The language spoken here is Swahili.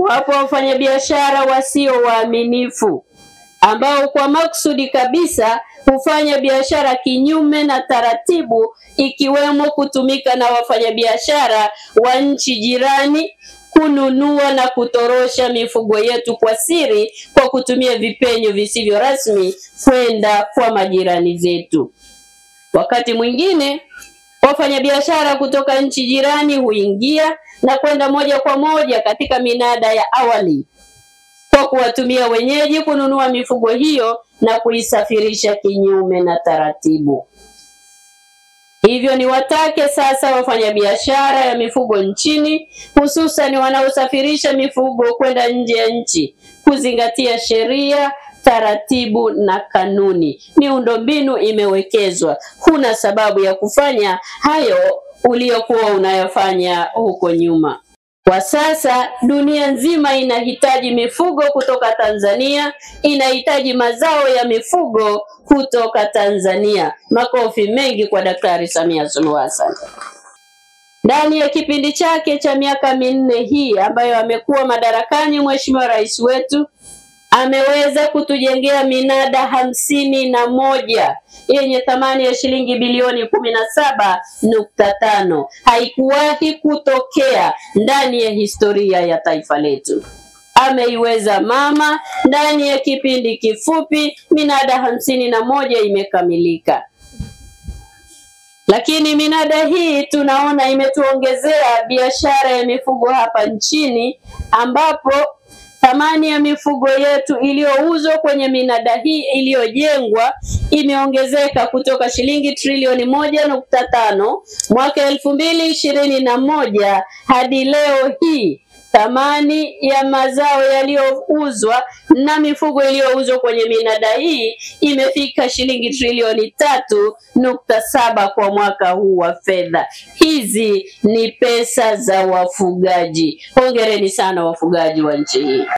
Wapo wafanyabiashara wasio waaminifu ambao kwa makusudi kabisa hufanya biashara kinyume na taratibu, ikiwemo kutumika na wafanyabiashara wa nchi jirani kununua na kutorosha mifugo yetu kwa siri kwa kutumia vipenyo visivyo rasmi kwenda kwa majirani zetu. Wakati mwingine wafanyabiashara kutoka nchi jirani huingia na kwenda moja kwa moja katika minada ya awali kwa kuwatumia wenyeji kununua mifugo hiyo na kuisafirisha kinyume na taratibu. Hivyo ni watake sasa wafanyabiashara ya mifugo nchini, hususan wanaosafirisha mifugo kwenda nje ya nchi, kuzingatia sheria, taratibu na kanuni. Miundombinu imewekezwa. Huna sababu ya kufanya hayo uliyokuwa unayofanya huko nyuma. Kwa sasa dunia nzima inahitaji mifugo kutoka Tanzania, inahitaji mazao ya mifugo kutoka Tanzania. Makofi mengi kwa Daktari Samia Suluhu Hassan. Ndani ya kipindi chake cha miaka 4 hii ambayo amekuwa madarakani, Mheshimiwa Rais wetu ameweza kutujengea minada 51 yenye thamani ya shilingi bilioni 17.5. Haikuwahi kutokea ndani ya historia ya taifa letu. Ameiweza mama, ndani ya kipindi kifupi minada 51 imekamilika. Lakini minada hii tunaona imetuongezea biashara ya mifugo hapa nchini, ambapo thamani ya mifugo yetu iliyouzwa kwenye minada hii iliyojengwa imeongezeka kutoka shilingi trilioni 1.5 mwaka 2021 hadi leo hii. Thamani ya mazao yaliyouzwa na mifugo iliyouzwa kwenye minada hii imefika shilingi trilioni 3.7 kwa mwaka huu wa fedha. Hizi ni pesa za wafugaji. Hongereni sana wafugaji wa nchi hii.